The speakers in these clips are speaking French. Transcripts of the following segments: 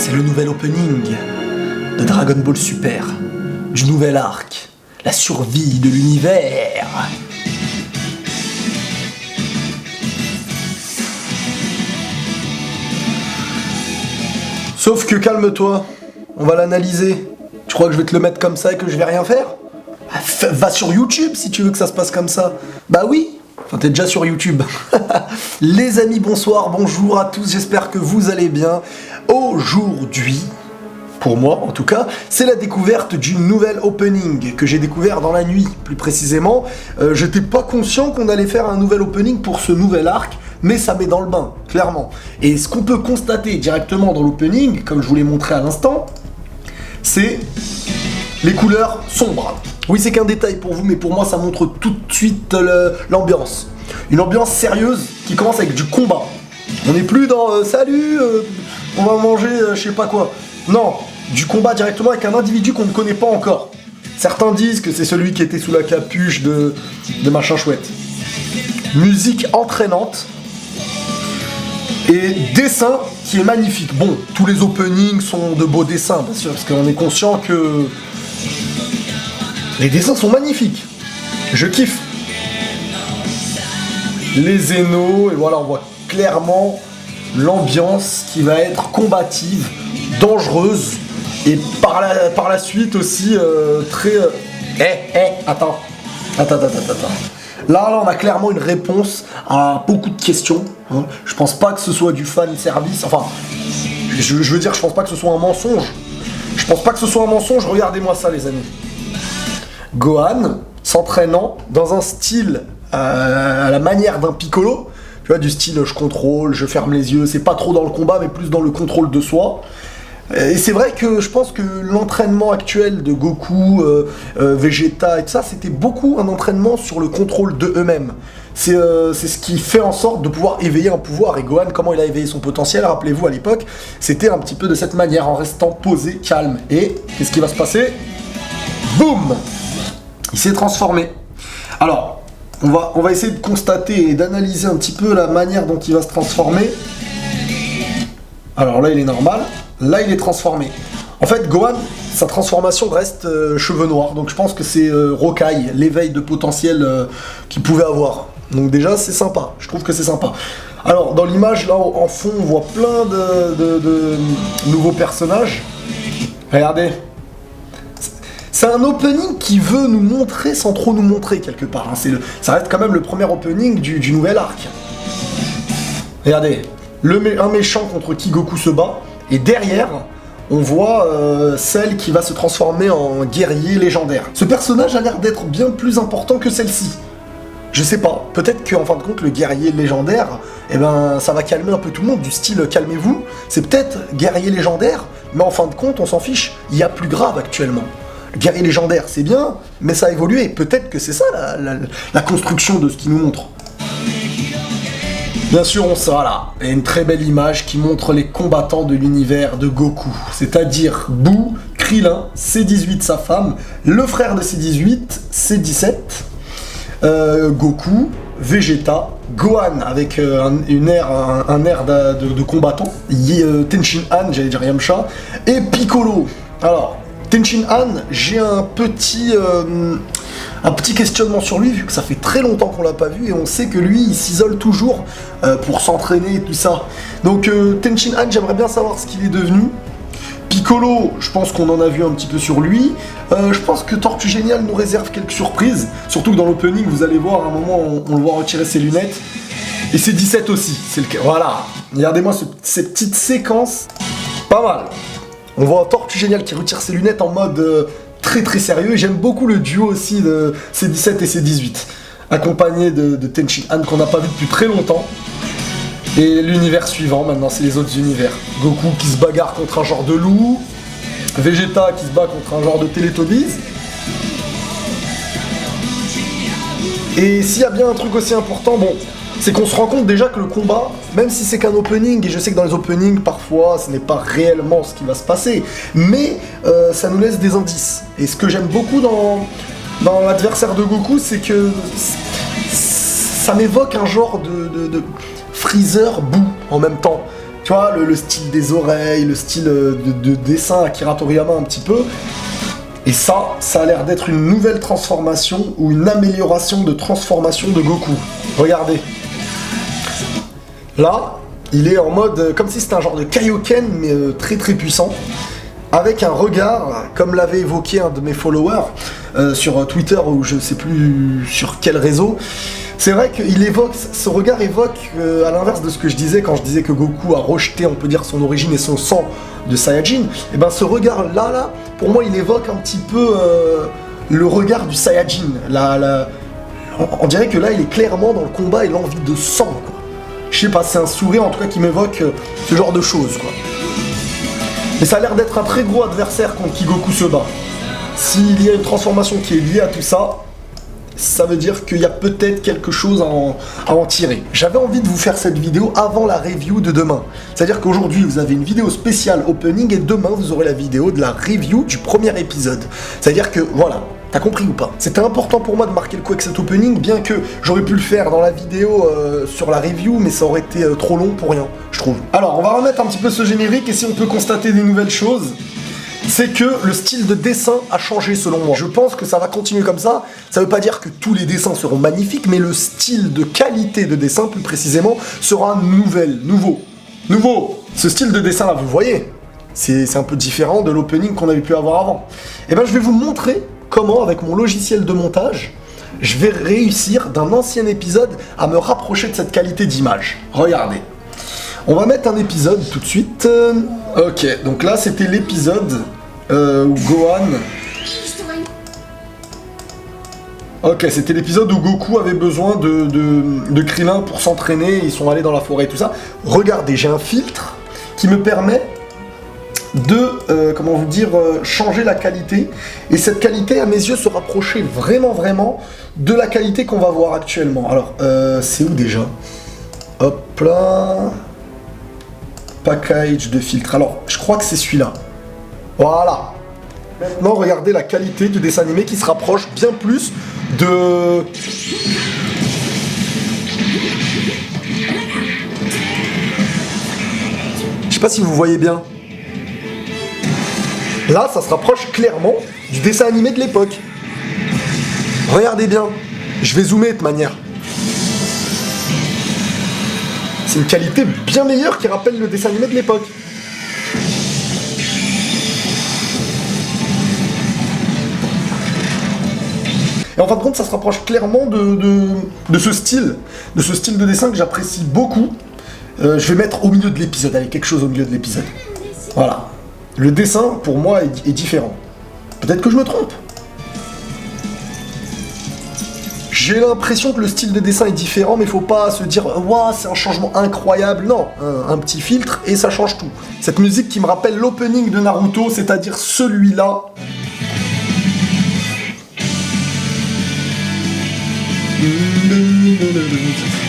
C'est le nouvel opening de Dragon Ball Super, du nouvel arc, la survie de l'univers. Sauf que calme-toi, on va l'analyser. Tu crois que je vais te le mettre comme ça et que je vais rien faire? Va sur YouTube si tu veux que ça se passe comme ça. Bah oui. Enfin, t'es déjà sur YouTube. Les amis, bonsoir, bonjour à tous, j'espère que vous allez bien. Aujourd'hui, pour moi en tout cas, c'est la découverte d'une nouvelle opening que j'ai découvert dans la nuit, plus précisément. J'étais pas conscient qu'on allait faire un nouvel opening pour ce nouvel arc, mais ça met dans le bain, clairement. Et ce qu'on peut constater directement dans l'opening, comme je vous l'ai montré à l'instant, c'est les couleurs sombres. Oui, c'est qu'un détail pour vous, mais pour moi, ça montre tout de suite l'ambiance. Une ambiance sérieuse qui commence avec du combat. On n'est plus dans salut, on va manger je sais pas quoi. Non, du combat directement avec un individu qu'on ne connaît pas encore. Certains disent que c'est celui qui était sous la capuche de machin chouette. Musique entraînante et dessin qui est magnifique. Bon, tous les openings sont de beaux dessins, bien sûr, parce qu'on est conscient que les dessins sont magnifiques. Je kiffe. Les Zeno, et voilà, on voit clairement l'ambiance qui va être combative, dangereuse, et par la suite aussi très... Attends. Là, on a clairement une réponse à beaucoup de questions. Hein. Je pense pas que ce soit du fan service. Enfin, je veux dire, je pense pas que ce soit un mensonge. Regardez-moi ça, les amis. Gohan s'entraînant dans un style à la manière d'un Piccolo. Tu vois, du style je contrôle, je ferme les yeux. C'est pas trop dans le combat, mais plus dans le contrôle de soi. Et c'est vrai que je pense que l'entraînement actuel de Goku, Vegeta et tout ça, c'était beaucoup un entraînement sur le contrôle de eux-mêmes. C'est ce qui fait en sorte de pouvoir éveiller un pouvoir. Et Gohan, comment il a éveillé son potentiel, rappelez-vous à l'époque, c'était un petit peu de cette manière, en restant posé, calme. Et qu'est-ce qui va se passer? Boum! Il s'est transformé. Alors, on va essayer de constater et d'analyser un petit peu la manière dont il va se transformer. Alors là, il est normal. Là, il est transformé. En fait, Gohan, sa transformation reste cheveux noirs. Donc je pense que c'est Rokai, l'éveil de potentiel qu'il pouvait avoir. Donc déjà, c'est sympa. Je trouve que c'est sympa. Alors, dans l'image, là, en fond, on voit plein de nouveaux personnages. Regardez. C'est un opening qui veut nous montrer sans trop nous montrer, quelque part. Hein. Ça reste quand même le premier opening du nouvel arc. Regardez. Un méchant contre qui Goku se bat. Et derrière, on voit celle qui va se transformer en guerrier légendaire. Ce personnage a l'air d'être bien plus important que celle-ci. Je sais pas, peut-être qu'en fin de compte, le guerrier légendaire, eh ben, ça va calmer un peu tout le monde, du style calmez-vous. C'est peut-être guerrier légendaire, mais en fin de compte, on s'en fiche. Il y a plus grave actuellement. Le guerrier légendaire, c'est bien, mais ça a évolué. Peut-être que c'est ça la construction de ce qu'il nous montre. Bien sûr, on sera là, et une très belle image qui montre les combattants de l'univers de Goku, c'est-à-dire Boo, Krillin, C18 sa femme, le frère de C18, C17, Goku, Vegeta, Gohan avec un air de combattant, Tenshin Han, j'allais dire Yamcha, et Piccolo. Alors, Tenshin Han, j'ai un petit questionnement sur lui, vu que ça fait très longtemps qu'on l'a pas vu, et on sait que lui, il s'isole toujours pour s'entraîner et tout ça. Donc Tenshin Han, j'aimerais bien savoir ce qu'il est devenu. Piccolo, je pense qu'on en a vu un petit peu sur lui. Je pense que Tortue Géniale nous réserve quelques surprises, surtout que dans l'opening, vous allez voir, à un moment, on le voit retirer ses lunettes. Et c'est 17 aussi, c'est le cas. Voilà, regardez-moi cette petite séquence, pas mal. On voit Tortue Géniale qui retire ses lunettes en mode... très très sérieux, et j'aime beaucoup le duo aussi de C17 et C18, accompagné de Tenshin Han qu'on n'a pas vu depuis très longtemps. Et l'univers suivant, maintenant, c'est les autres univers. Goku qui se bagarre contre un genre de loup, Vegeta qui se bat contre un genre de Teletubbies. Et s'il y a bien un truc aussi important, bon, c'est qu'on se rend compte déjà que le combat, même si c'est qu'un opening, et je sais que dans les openings, parfois, ce n'est pas réellement ce qui va se passer, mais ça nous laisse des indices. Et ce que j'aime beaucoup dans l'adversaire de Goku, c'est que ça m'évoque un genre de Freezer Boo en même temps. Tu vois, le style des oreilles, le style de dessin Akira Toriyama un petit peu. Et ça a l'air d'être une nouvelle transformation ou une amélioration de transformation de Goku. Regardez. Là, il est en mode, comme si c'était un genre de Kaioken, mais très très puissant. Avec un regard, comme l'avait évoqué un de mes followers sur Twitter ou je sais plus sur quel réseau. C'est vrai qu'il évoque, ce regard évoque, à l'inverse de ce que je disais quand je disais que Goku a rejeté, on peut dire, son origine et son sang de Saiyajin, et ben ce regard-là, pour moi, il évoque un petit peu le regard du Saiyajin. On dirait que là, il est clairement dans le combat et l'envie de sang, quoi. Je sais pas, c'est un sourire en tout cas qui m'évoque ce genre de choses, quoi. Mais ça a l'air d'être un très gros adversaire contre qui Goku se bat. S'il y a une transformation qui est liée à tout ça, ça veut dire qu'il y a peut-être quelque chose à en tirer. J'avais envie de vous faire cette vidéo avant la review de demain. C'est-à-dire qu'aujourd'hui, vous avez une vidéo spéciale opening et demain, vous aurez la vidéo de la review du premier épisode. C'est-à-dire que, voilà, t'as compris ou pas? C'était important pour moi de marquer le coup avec cet opening, bien que j'aurais pu le faire dans la vidéo sur la review, mais ça aurait été trop long pour rien, je trouve. Alors, on va remettre un petit peu ce générique, et si on peut constater des nouvelles choses, c'est que le style de dessin a changé selon moi. Je pense que ça va continuer comme ça. Ça veut pas dire que tous les dessins seront magnifiques, mais le style de qualité de dessin, plus précisément, sera nouveau. Ce style de dessin là, vous voyez, c'est un peu différent de l'opening qu'on avait pu avoir avant. Et ben je vais vous montrer comment, avec mon logiciel de montage, je vais réussir d'un ancien épisode à me rapprocher de cette qualité d'image. Regardez. On va mettre un épisode tout de suite. Ok, donc là c'était l'épisode où Gohan... Ok, c'était l'épisode où Goku avait besoin de Krillin pour s'entraîner, ils sont allés dans la forêt et tout ça. Regardez, j'ai un filtre qui me permet de, comment vous dire, changer la qualité. Et cette qualité, à mes yeux, se rapprochait vraiment de la qualité qu'on va voir actuellement. Alors, c'est où déjà? Hop là... Package de filtre. Alors, je crois que c'est celui-là. Voilà. Maintenant, regardez la qualité du dessin animé qui se rapproche bien plus de... Je sais pas si vous voyez bien. Là, ça se rapproche clairement du dessin animé de l'époque. Regardez bien. Je vais zoomer de toute manière. C'est une qualité bien meilleure qui rappelle le dessin animé de l'époque. Et en fin de compte, ça se rapproche clairement de ce style de dessin que j'apprécie beaucoup. Je vais mettre au milieu de l'épisode, allez, quelque chose au milieu de l'épisode. Voilà. Le dessin, pour moi, est différent. Peut-être que je me trompe. J'ai l'impression que le style de dessin est différent, mais il faut pas se dire « Waouh, c'est un changement incroyable ». Non, un petit filtre et ça change tout. Cette musique qui me rappelle l'opening de Naruto, c'est-à-dire celui-là.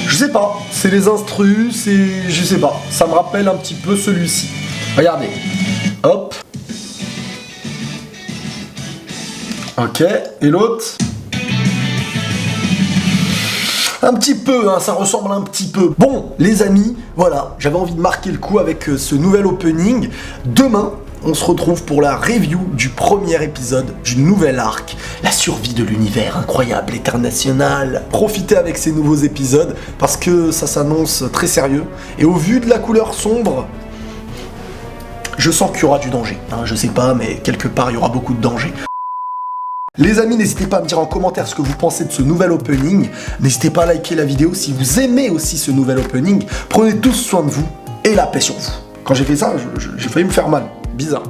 Je sais pas, c'est les instrus, c'est... je sais pas, ça me rappelle un petit peu celui-ci. Regardez, hop. Ok, et l'autre? Un petit peu, hein, ça ressemble un petit peu. Bon, les amis, voilà, j'avais envie de marquer le coup avec ce nouvel opening. Demain, on se retrouve pour la review du premier épisode du nouvel arc, la survie de l'univers incroyable, international. Profitez avec ces nouveaux épisodes, parce que ça s'annonce très sérieux. Et au vu de la couleur sombre, je sens qu'il y aura du danger. Hein, je sais pas, mais quelque part, il y aura beaucoup de danger. Les amis, n'hésitez pas à me dire en commentaire ce que vous pensez de ce nouvel opening. N'hésitez pas à liker la vidéo si vous aimez aussi ce nouvel opening. Prenez tous soin de vous et la paix sur vous. Quand j'ai fait ça, j'ai failli me faire mal. Bizarre.